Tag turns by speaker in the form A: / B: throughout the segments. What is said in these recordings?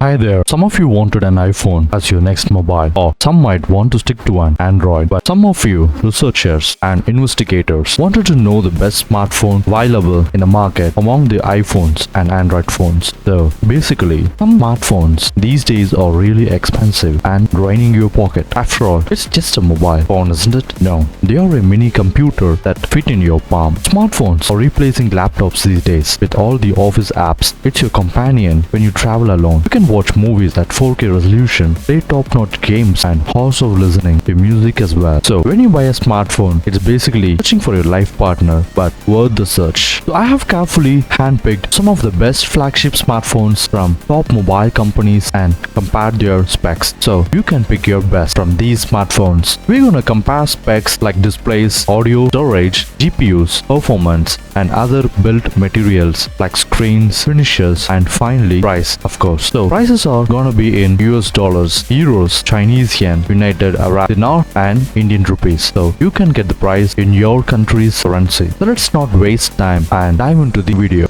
A: Hi there. Some of you wanted an iPhone as your next mobile, or some might want to stick to an Android, but some of you researchers and investigators wanted to know the best smartphone available in the market among the iPhones and Android phones. So basically, some smartphones these days are really expensive and draining your pocket. After all, it's just a mobile phone, isn't it? No, they are a mini computer that fit in your palm. Smartphones are replacing laptops these days with all the office apps. It's your companion when you travel alone. You can watch movies at 4K resolution, play top-notch games, and hours of listening to music as well. So when you buy a smartphone, it's basically searching for your life partner, but worth the search. So I have carefully handpicked some of the best flagship smartphones from top mobile companies and compared their specs. So you can pick your best from these smartphones. We're gonna compare specs like displays, audio, storage, GPUs, performance, and other built materials like screens, finishes, and finally price, of course. So prices are gonna be in US dollars, euros, Chinese yen, United Arab dinar, and Indian rupees. So you can get the price in your country's currency. So let's not waste time and dive into the video.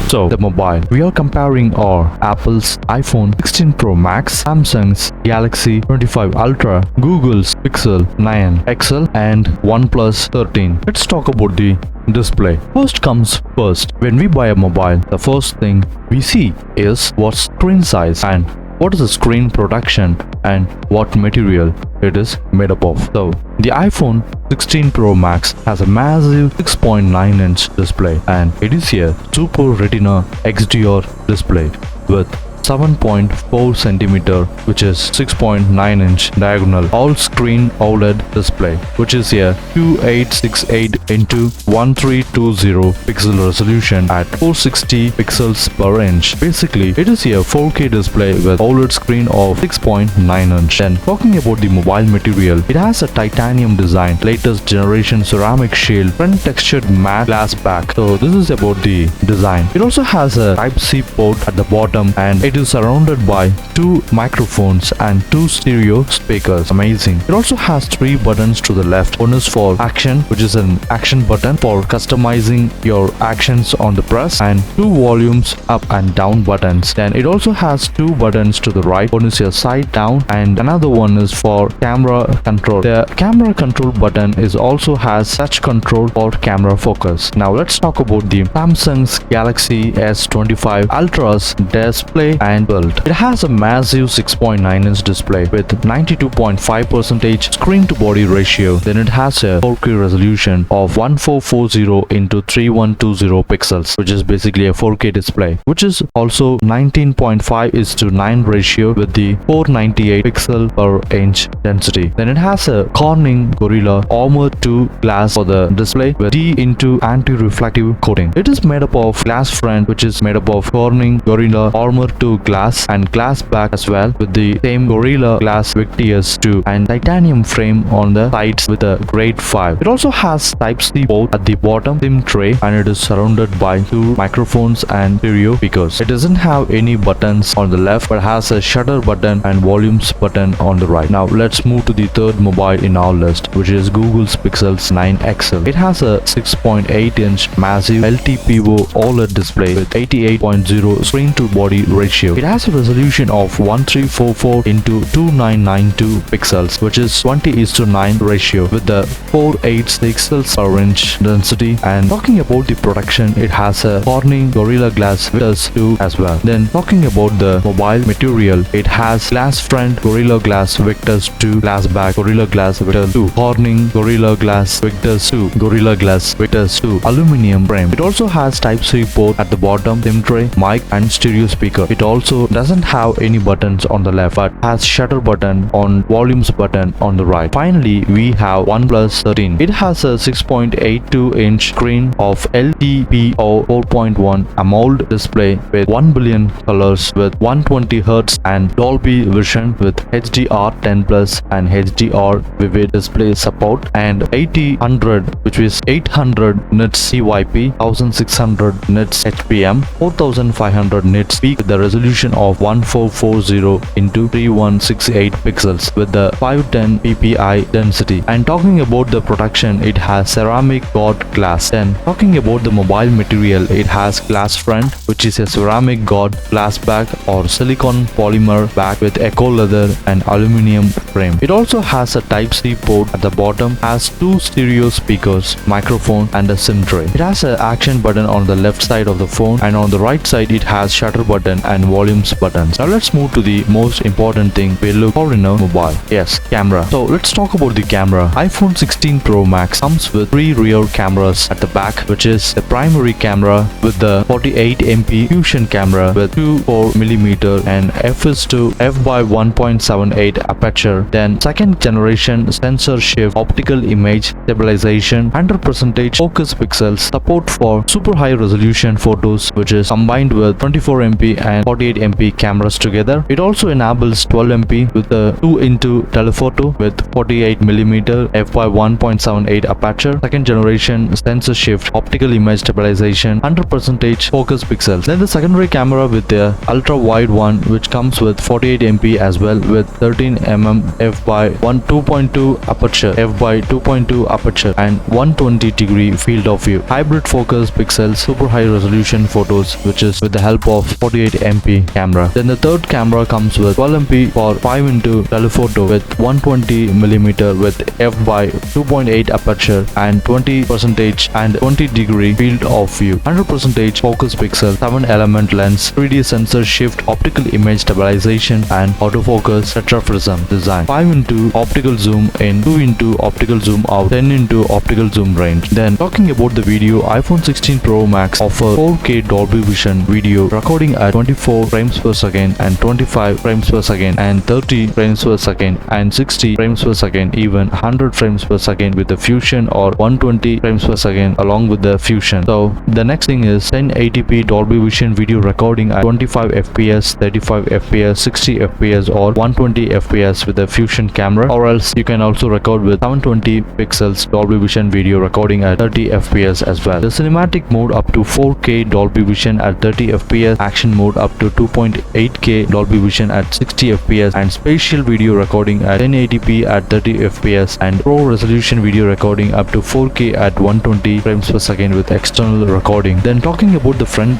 A: So the mobile we are comparing are Apple's iPhone 16 Pro Max, Samsung's Galaxy S25 Ultra, Google's Pixel 9 XL, and Oneplus 13. Let's talk about the display. First comes first. When we buy a mobile, the first thing we see is what screen size and what is the screen protection and what material it is made up of. So the iPhone 16 Pro Max has a massive 6.9-inch display, and it is a Super Retina XDR display with 7.4 cm, which is 6.9-inch diagonal all-screen OLED display, which is a 2868 into 1320 pixel resolution at 460 pixels per inch. Basically, it is a 4K display with OLED screen of 6.9-inch. Then talking about the mobile material, it has a titanium design, latest generation ceramic shield, front textured matte glass back. So this is about the design. It also has a Type-C port at the bottom, and it is surrounded by two microphones and two stereo speakers. Amazing. It also has three buttons to the left. One is for action, which is an action button for customizing your actions on the press, and two volumes up and down buttons. Then it also has two buttons to the right. One is your side down and another one is for camera control. The camera control button is also has touch control for camera focus. Now let's talk about the Samsung's Galaxy S25 Ultra's display and build. It has a massive 6.9-inch display with 92.5% screen to body ratio. Then it has a 4K resolution of 1440 into 3120 pixels, which is basically a 4K display, which is also 19.5:9 ratio with the 498 pixel per inch density. Then it has a Corning Gorilla Armor 2 glass for the display with D into anti-reflective coating. It is made up of glass front, which is made up of Corning Gorilla Armor 2 glass, and glass back as well with the same Gorilla Glass Victus 2, and titanium frame on the sides with a grade 5. It also has Type-C port at the bottom, SIM tray, and it is surrounded by two microphones and stereo speakers. It doesn't have any buttons on the left but has a shutter button and volumes button on the right. Now let's move to the third mobile in our list, which is Google's Pixel 9 XL. It has a 6.8-inch massive LTPO OLED display with 88.0 screen to body ratio. It has a resolution of 1344 into 2992 pixels, which is 20:9 ratio with the 486 pixels per inch density. And talking about the protection, it has a Corning Gorilla Glass Victus 2 as well. Then talking about the mobile material, it has glass front Gorilla Glass Victus 2, glass back Gorilla Glass Victus 2, Corning Gorilla Glass Victus 2, Gorilla Glass Victus 2, aluminum frame. It also has Type-C port at the bottom, SIM tray, mic, and stereo speaker. It also doesn't have any buttons on the left but has shutter button on volumes button on the right. Finally, we have Oneplus 13. It has a 6.82-inch screen of LTPO 4.1 AMOLED display with 1 billion colors with 120 Hz and Dolby Vision with HDR10 Plus and HDR Vivid display support, and 8000, which is 800 nits CYP, 1600 nits HPM, 4500 nits peak with the resolution resolution of 1440 into 3168 pixels with the 510 ppi density. And talking about the protection, it has ceramic God glass. Then talking about the mobile material, it has glass front, which is a ceramic God glass back or silicon polymer back with eco leather and aluminum frame. It also has a Type-C port at the bottom, has two stereo speakers, microphone and a SIM tray. It has an action button on the left side of the phone, and on the right side it has shutter button and volumes buttons. Now let's move to the most important thing we look for in a mobile. Yes, camera. So let's talk about the camera. iPhone 16 Pro Max comes with three rear cameras at the back, which is the primary camera with the 48MP fusion camera with 2.4mm and f/2 f/1.78 aperture. Then second generation sensor shift optical image stabilization, 100% focus pixels, support for super high resolution photos, which is combined with 24MP and 48MP cameras together. It also enables 12MP with a 2x telephoto with 48mm f/1.78 aperture, second generation sensor shift optical image stabilization, 100% focus pixels. Then the secondary camera with the ultra wide one, which comes with 48MP as well with 13mm f/2.2 aperture, f/2.2 aperture and 120-degree field of view, hybrid focus pixels, super high resolution photos, which is with the help of 48MP camera. Then the third camera comes with 12MP for 5x telephoto with 120mm with f/2.8 aperture and 20% and 20-degree field of view, 100% focus pixel, 7-element lens, 3D sensor shift optical image stabilization and autofocus tetraprism design, 5x optical zoom in, 2x optical zoom out, 10x optical zoom range. Then talking about the video, iPhone 16 Pro Max offers 4K Dolby Vision video recording at 24 frames per second and 25 frames per second and 30 frames per second and 60 frames per second, even 100 frames per second with the Fusion or 120 frames per second along with the Fusion. So the next thing is 1080p Dolby Vision video recording at 25 fps, 35 fps, 60 fps or 120 fps with the Fusion camera, or else you can also record with 720 pixels Dolby Vision video recording at 30 fps as well. The cinematic mode up to 4K Dolby Vision at 30 fps, action mode up to 2.8K Dolby Vision at 60 fps and spatial video recording at 1080p at 30 fps and pro resolution video recording up to 4K at 120 frames per second with external recording. Then talking about the front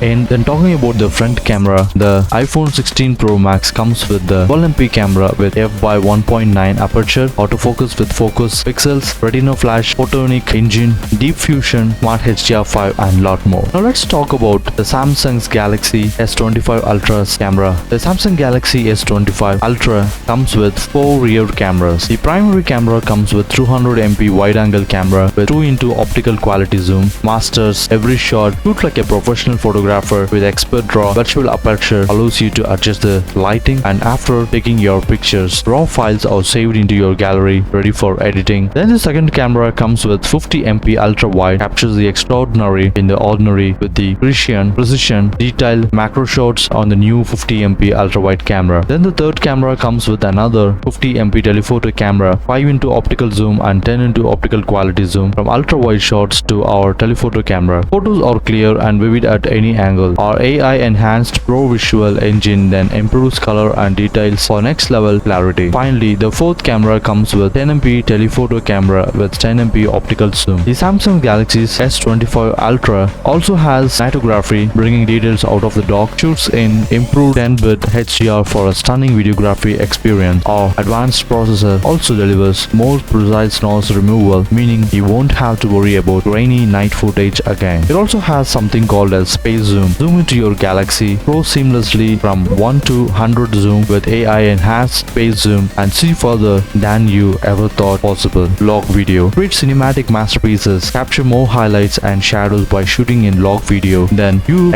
A: camera, the iPhone 16 Pro Max comes with the 12MP camera with f/1.9 aperture, autofocus with focus pixels, retina flash, photonic engine, deep fusion, smart HDR5 and lot more. Now let's talk about the Samsung's Galaxy S25 Ultra's camera. The Samsung Galaxy S25 Ultra comes with 4 rear cameras. The primary camera comes with 200MP wide-angle camera with 2x optical quality zoom, masters every shot, shoot like a professional photographer with expert draw, virtual aperture allows you to adjust the lighting, and after taking your pictures, raw files are saved into your gallery ready for editing. Then the second camera comes with 50MP ultra wide, captures the extraordinary in the ordinary with the precision, detailed macro shots on the new 50MP ultra wide camera. Then the third camera comes with another 50MP telephoto camera, 5x optical zoom and 10x optical quality zoom from ultra wide shots to our telephoto camera. Photos are clear and vivid at any angle. Our AI enhanced Pro Visual engine then improves color and details for next level clarity. Finally, the fourth camera comes with 10MP telephoto camera with 10MP optical zoom. The Samsung Galaxy S25 Ultra also has nightography, bringing details out of the dock, shoots in improved 10-bit HDR for a stunning videography experience. Our advanced processor also delivers more precise noise removal, meaning you won't have to worry about grainy night footage again. It also has something called as space zoom. Zoom into your Galaxy Pro seamlessly from 1 to 100 zoom with AI enhanced space zoom and see further than you ever thought possible. Log video. Create cinematic masterpieces, capture more highlights and shadows by shooting in log video. Then use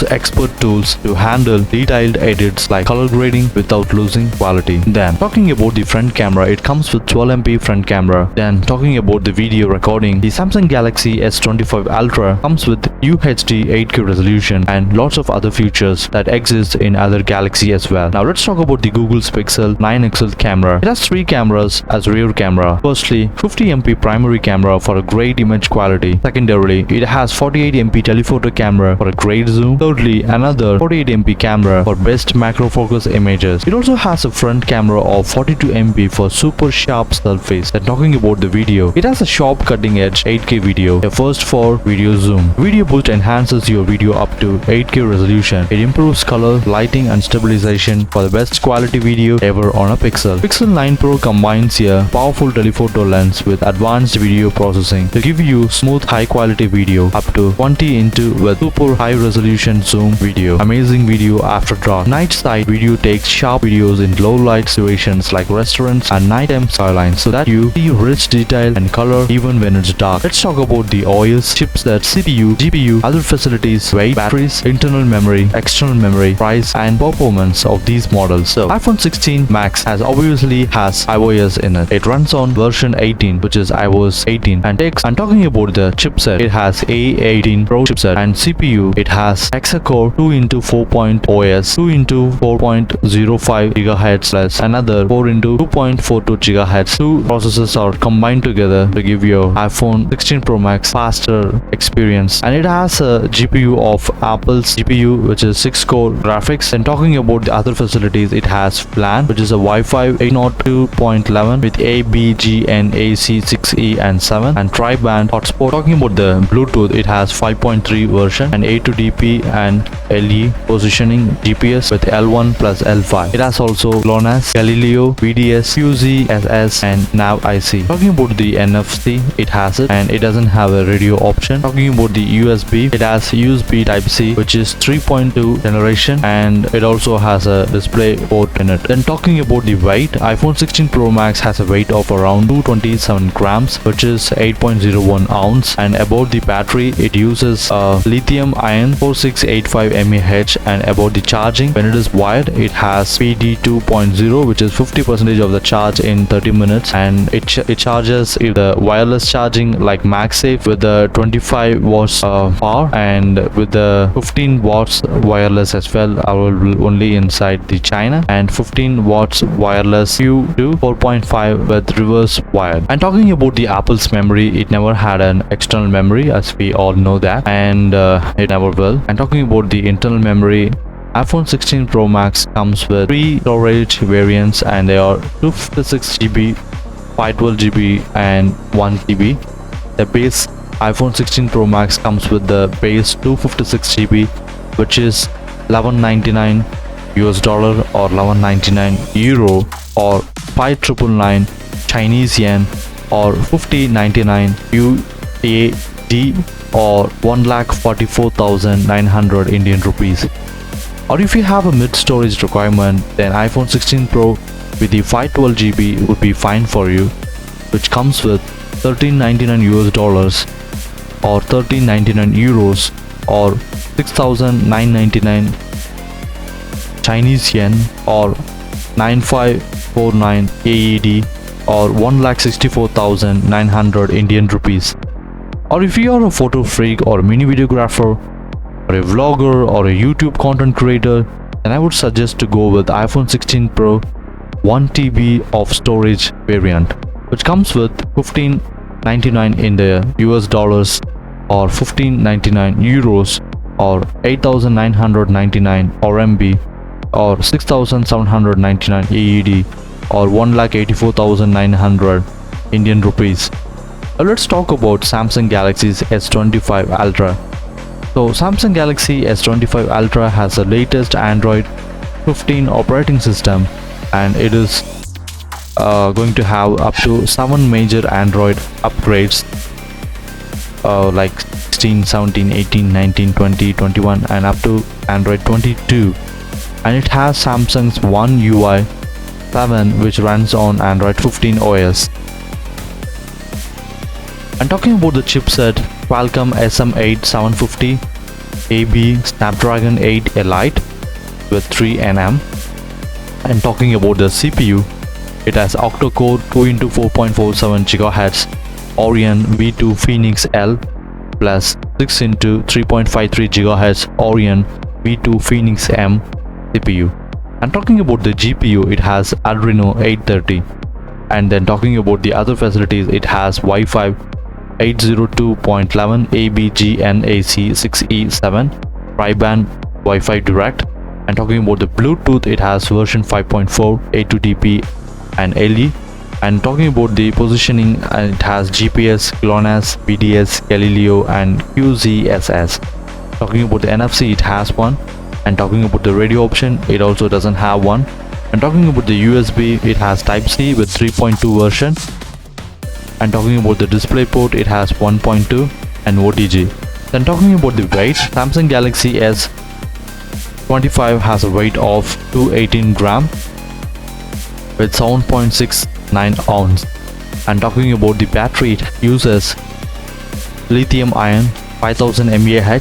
A: expert tools to handle detailed edits like color grading without losing quality. Then talking about the front camera, it comes with 12MP front camera. Then talking about the video recording, the Samsung Galaxy S25 Ultra comes with UHD 8K resolution and lots of other features that exist in other Galaxy as well. Now let's talk about the Google's Pixel 9 XL camera. It has 3 cameras as rear camera. Firstly, 50MP primary camera for a great image quality. Secondarily, it has 48MP telephoto camera for a great zoom. Thirdly, another 48 48 MP camera for best macro focus images. It also has a front camera of 42 MP for super sharp selfies. And talking about the video, it has a sharp cutting edge 8K video, a first for video zoom. Video boost enhances your video up to 8K resolution. It improves color, lighting and stabilization for the best quality video ever on a Pixel. Pixel 9 Pro combines a powerful telephoto lens with advanced video processing to give you smooth high quality video up to 20 into with super high resolution zoom video. Amazing video after dark. Night side video takes sharp videos in low light situations like restaurants and nighttime skylines so that you see rich detail and color even when it's dark. Let's talk about the OS, chipset, CPU, GPU, other facilities, weight, batteries, internal memory, external memory, price and performance of these models. So iPhone 16 Max obviously has iOS in it. It runs on version 18, which is iOS 18, and talking about the chipset, it has A18 Pro chipset, and CPU, it has hexa-core 2x4 OS, 2x4.05 GHz plus another 4x2.42 GHz. Two processors are combined together to give your iPhone 16 Pro Max faster experience, and it has a GPU of Apple's GPU, which is 6-core graphics. And talking about the other facilities, it has LAN, which is a Wi-Fi 802.11 with A, B, G, N, AC, 6E and 7, and tri-band hotspot. Talking about the Bluetooth, it has 5.3 version and A to DP and LE positioning, GPS with L1 plus L5. It has also GLONASS, Galileo, VDS, QZ, SS and Nav IC. Talking about the NFC, it has it and it doesn't have a radio option. Talking about the USB, it has USB Type-C, which is 3.2 generation, and it also has a display port in it. Then talking about the weight, iPhone 16 Pro Max has a weight of around 227 grams, which is 8.01 ounce. And about the battery, it uses a lithium ion 4685 mAh. And about the charging, when it is wired, it has PD 2.0, which is 50% of the charge in 30 minutes, and it charges if the wireless charging like MagSafe with the 25 watts power, and with the 15 watts wireless as well, only inside the China, and 15 watts wireless Q2 4.5 with reverse wired. And talking about the Apple's memory, it never had an external memory, as we all know that, and it never will. And talking about the internal memory, iPhone 16 Pro Max comes with 3 storage variants, and they are 256GB, 512GB and 1TB. The base iPhone 16 Pro Max comes with the base 256GB, which is $1199 or €1199 or 5999 Chinese yen or 5099 UAD or 1,44,900 Indian rupees. Or if you have a mid storage requirement, then iPhone 16 Pro with the 512GB would be fine for you, which comes with $1399 or 1399 euros or 6,999 Chinese yen or 9549 AED or 1,64,900 Indian rupees. Or if you are a photo freak or a mini videographer or a vlogger or a YouTube content creator, then I would suggest to go with iPhone 16 Pro 1TB of storage variant, which comes with $1599 in the US dollars or 1599 euros or 8,999 RMB or 6,799 AED or 1,84,900 Indian rupees. Now let's talk about Samsung Galaxy's S25 Ultra. So Samsung Galaxy S25 Ultra has the latest Android 15 operating system, and it is going to have up to 7 major Android upgrades like 16, 17, 18, 19, 20, 21 and up to Android 22. And it has Samsung's One UI 7, which runs on Android 15 OS. And talking about the chipset, Qualcomm SM8 750 AB Snapdragon 8 Elite with 3nm. And talking about the CPU, it has octa-core 2x4.47 GHz Orion V2 Phoenix L plus 6x3.53 GHz Orion V2 Phoenix M CPU. And talking about the GPU, it has Adreno 830. And then talking about the other facilities, it has Wi-Fi 802.11 ABGNAC 6E7, tri-band Wi-Fi direct. And talking about the Bluetooth, it has version 5.4, A2DP and LE. And talking about the positioning, it has GPS, GLONASS, BDS, Galileo and QZSS. Talking about the NFC, it has one. And talking about the radio option, it also doesn't have one. And talking about the USB, it has Type-C with 3.2 version. And talking about the display port, it has 1.2 and OTG. Then talking about the weight, Samsung Galaxy S25 has a weight of 218 gram with 7.69 ounce. And talking about the battery, it uses lithium ion 5000 mAh.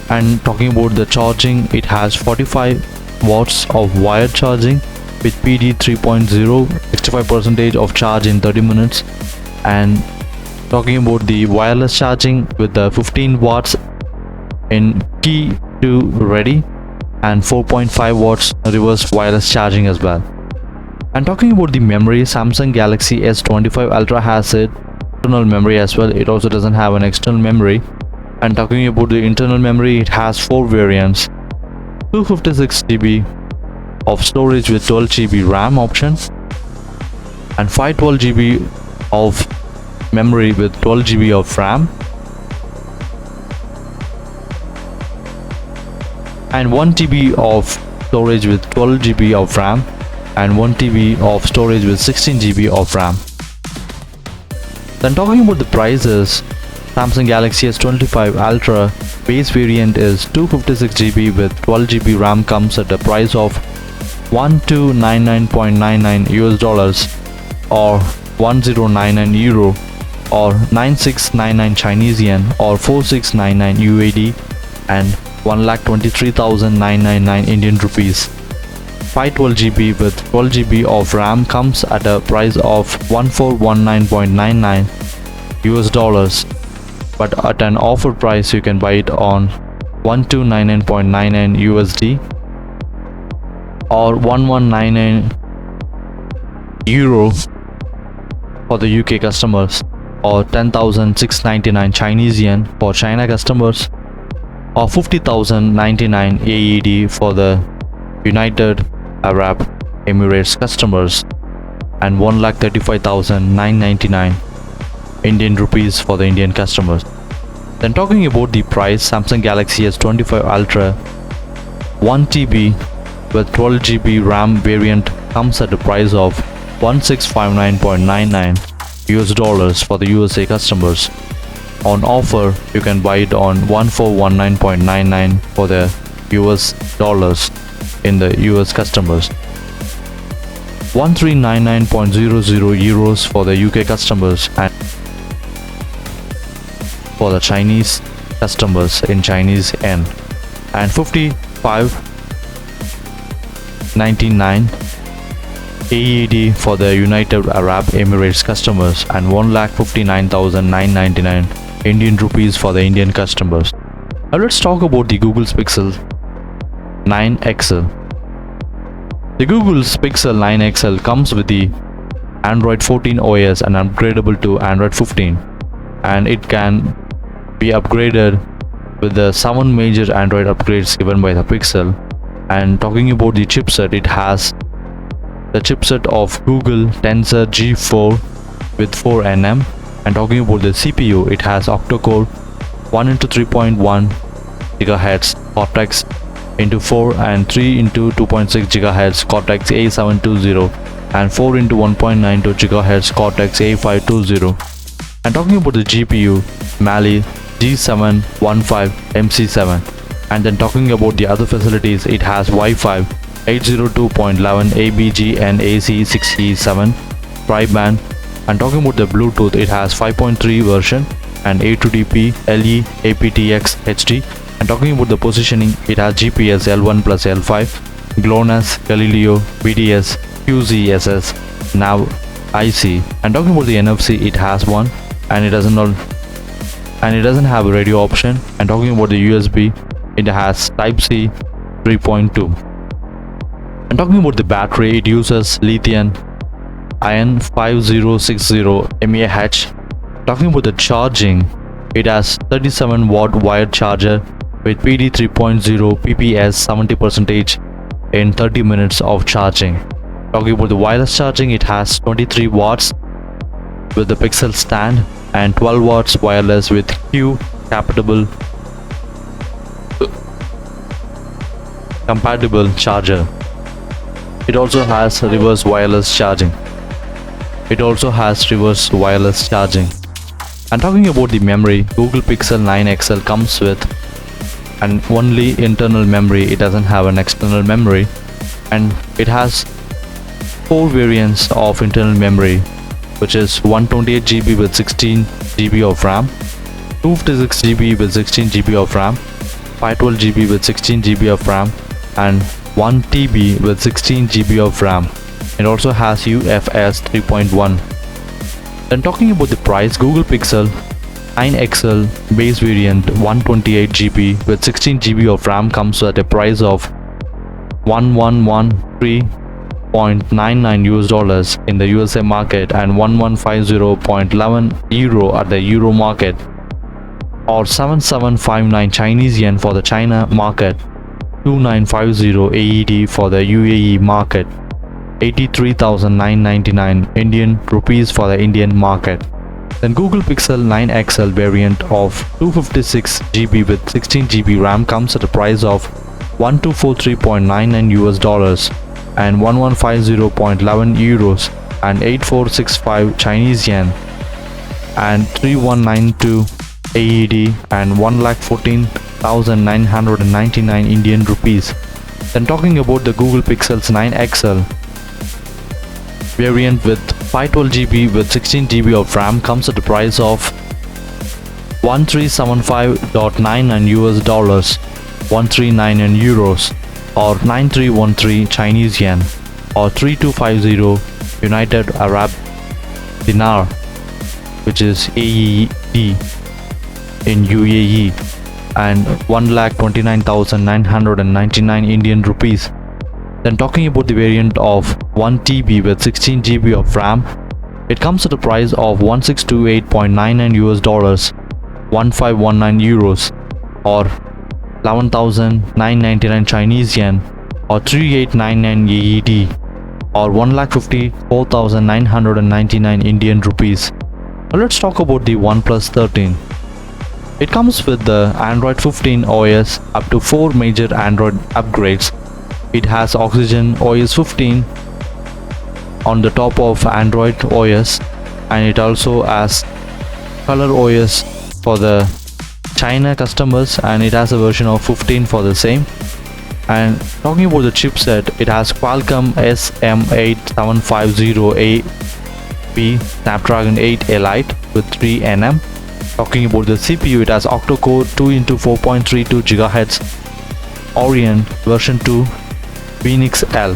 A: And talking about the charging, it has 45 watts of wired charging with PD 3.0, 65% of charge in 30 minutes. And talking about the wireless charging with the 15 watts in key to ready and 4.5 watts reverse wireless charging as well. And talking about the memory, Samsung Galaxy S25 Ultra has it internal memory as well. It also doesn't have an external memory. And talking about the internal memory, it has 4 variants: 256GB of storage with 12GB RAM option, and 512GB of memory with 12GB of RAM, and 1TB of storage with 12GB of RAM, and 1TB of storage with 16GB of RAM. Then talking about the prices, Samsung Galaxy S25 Ultra base variant is 256GB with 12GB RAM, comes at a price of $1299.99 US or 1099 euro or 9699 Chinese yen or 4699 UAD and 1,23,999 Indian rupees. 512GB with 12GB of RAM comes at a price of $1419.99 US, but at an offer price you can buy it on 1299.99 USD or 1199 euro for the UK customers, or 10,699 Chinese yen for China customers, or 50,099 AED for the United Arab Emirates customers, and 1,35,999 Indian rupees for the Indian customers. Then talking about the price, Samsung Galaxy S25 Ultra 1TB with 12GB RAM variant comes at a price of $1659.99 US for the USA customers. On offer, you can buy it on 1419.99 for the US dollars in the US customers, 1399.00 euros for the UK customers, and for the Chinese customers in Chinese yen, and 55.99 AED for the United Arab Emirates customers, and 1,59,999 Indian rupees for the Indian customers. Now let's talk about the Google's Pixel 9 XL. The Google's Pixel 9 XL comes with the Android 14 OS and upgradable to Android 15, and it can be upgraded with the 7 major Android upgrades given by the Pixel. And talking about the chipset, it has the chipset of Google Tensor G4 with 4nm. And talking about the CPU, it has octa-core 1x3.1 GHz Cortex x4 and 3x2.6 GHz Cortex A720 and 4x1.92 GHz Cortex A520. And talking about the GPU, Mali G715 MC7. And then talking about the other facilities, it has Wi-Fi 802.11 ABG and AC6E7 tri-band. And talking about the Bluetooth, it has 5.3 version and A2DP, LE, aptX, HD. And talking about the positioning, it has GPS L1 plus L5, GLONASS, Galileo, BDS, QZSS, nav, IC. And talking about the NFC, it has one, and it doesn't have a radio option. And talking about the USB, it has Type-C 3.2. And talking about the battery, it uses lithium ion 5060 mAh. Talking about the charging, it has 37 watt wired charger with PD 3.0 PPS 70% in 30 minutes of charging. Talking about the wireless charging, it has 23 watts with the Pixel stand and 12 watts wireless with Q compatible charger. It also has reverse wireless charging. And talking about the memory, Google Pixel 9 XL comes with an only internal memory. It doesn't have an external memory, and it has 4 variants of internal memory, which is 128GB with 16GB of RAM, 256GB with 16GB of RAM, 512GB with 16GB of RAM, and 1TB with 16GB of RAM. It also has UFS 3.1. Then talking about the price, Google Pixel 9 XL base variant 128GB with 16GB of RAM comes at a price of $1113.99 in the USA market and €1150.11 at the Euro market, or 7759 Chinese yen for the China market, 2950 AED for the UAE market, 83,999 Indian rupees for the Indian market. Then Google Pixel 9 XL variant of 256GB with 16GB RAM comes at a price of $1243.99 and €1150.11 and 8465 Chinese yen and 3192 AED and 1,14,999 Indian rupees. Then talking about the Google Pixel 9 XL variant with 512GB with 16GB of RAM comes at a price of $1375.99, 139 euros, or 9313 Chinese yen, or 3250 United Arab dinar, which is AED in UAE, and 1,29,999 Indian rupees. Then talking about the variant of 1TB with 16GB of RAM, it comes at a price of $1628.99, 1519 euros, or 11,999 Chinese yen, or 3899 AED, or 1,54,999 Indian rupees. Now let's talk about the OnePlus 13. It comes with the Android 15 OS up to 4 major Android upgrades. It has Oxygen OS 15 on the top of Android OS, and it also has Color OS for the China customers, and it has a version of 15 for the same. And talking about the chipset, it has Qualcomm SM8750AB Snapdragon 8 Elite with 3nm. Talking about the CPU, it has octa-core 2x4.32 GHz Orion version 2 Phoenix L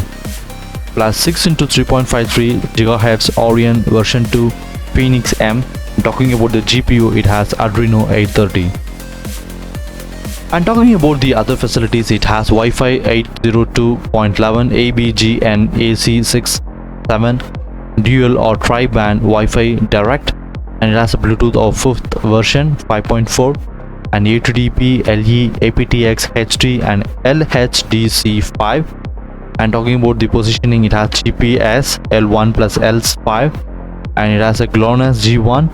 A: plus 6x3.53 GHz Orion version 2 Phoenix M. Talking about the GPU, it has Adreno 830. And talking about the other facilities, it has Wi-Fi 802.11 ABGN AC6.7 dual or tri-band Wi-Fi direct, and it has a Bluetooth of 5th version 5.4 and A2DP, LE, aptX, HD and LHDC5. And talking about the positioning, it has GPS L1 plus L5, and it has a GLONASS G1,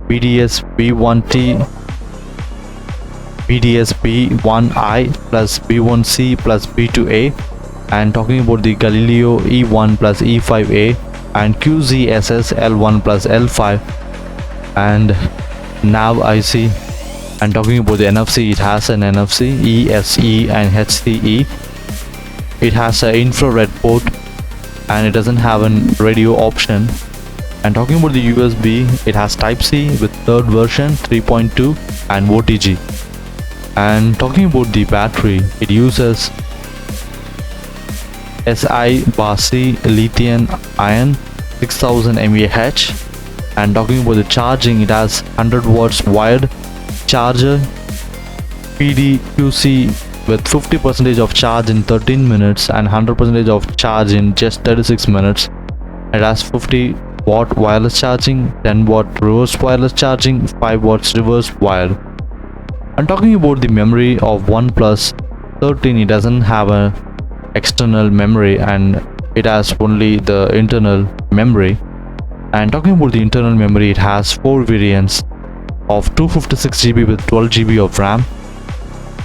A: BDS B1T, BDS B1I plus B1C plus B2A. And talking about the Galileo E1 plus E5A and QZSS L1 plus L5 and nav IC. And talking about the NFC, it has an NFC, ESE and HCE. It has an infrared port, and it doesn't have a radio option. And talking about the USB, it has Type-C with 3rd version 3.2 and OTG. And talking about the battery, it uses Si/C lithium ion 6000 mAh. And talking about the charging, it has 100 watts wired charger, PDQC with 50% of charge in 13 minutes and 100% of charge in just 36 minutes. It has 50 watt wireless charging, 10 watt reverse wireless charging, 5 watts reverse wired. And talking about the memory of OnePlus 13, it doesn't have a external memory and it has only the internal memory. And talking about the internal memory, it has 4 variants of 256GB with 12GB of RAM,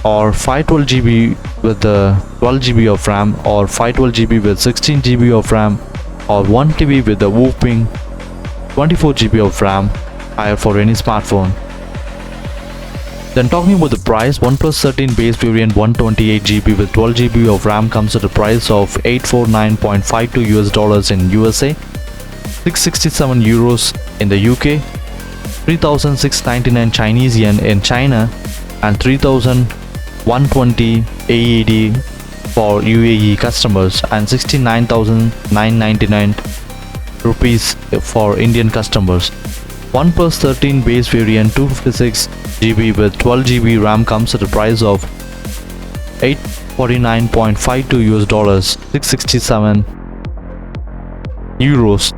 A: or 512GB with the 12GB of RAM, or 512GB with 16GB of RAM, or 1TB with the whopping 24GB of RAM, higher for any smartphone. Then talking about the price, OnePlus 13 base variant 128GB with 12GB of RAM comes at a price of $849.52 in USA, 667 euros in the UK, 3,699 Chinese yen in China, and 3,120 AED for UAE customers, and 69,999 rupees for Indian customers. OnePlus 13 base variant 256GB with 12GB RAM comes at a price of $849.52, 667 euros,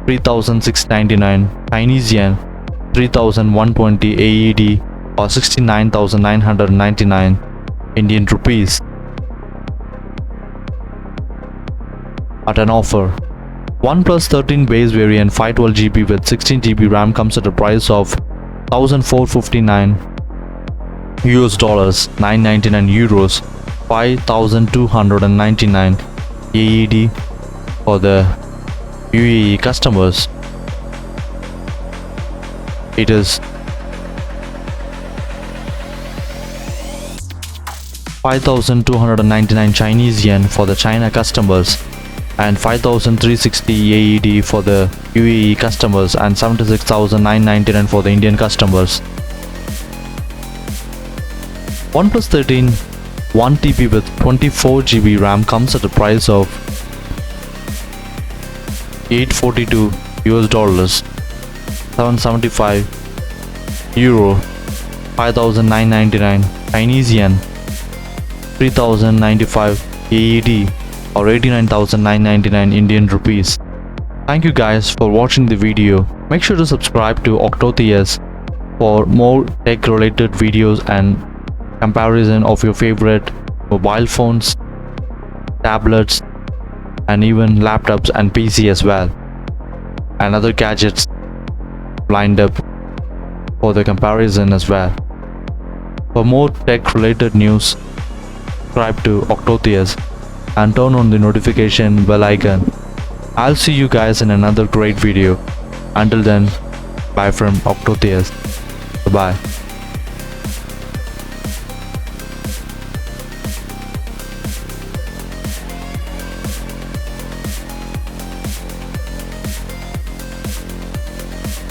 A: 3,699 Chinese yen, 3,120 AED or 69,999 Indian rupees at an offer. OnePlus 13 base variant 512GB with 16GB RAM comes at a price of $1,459, 999 euros, 5,299 AED for the UAE customers. It is 5,299 Chinese yen for the China customers, and 5,360 AED for the UAE customers, and 76,999 for the Indian customers. OnePlus 13 1TB with 24GB RAM comes at a price of $842, 775 euro, 5,999 Chinese yen, 3,095 AED or 89,999 Indian rupees. Thank you guys for watching the video. Make sure to subscribe to OCTOTHEOUS for more tech related videos and comparison of your favorite mobile phones, tablets, and even laptops and PC as well, and other gadgets lined up for the comparison as well. For more tech related news, subscribe to OCTOTHEOUS and turn on the notification bell icon. I'll see you guys in another great video. Until then, bye from OCTOTHEOUS. Bye.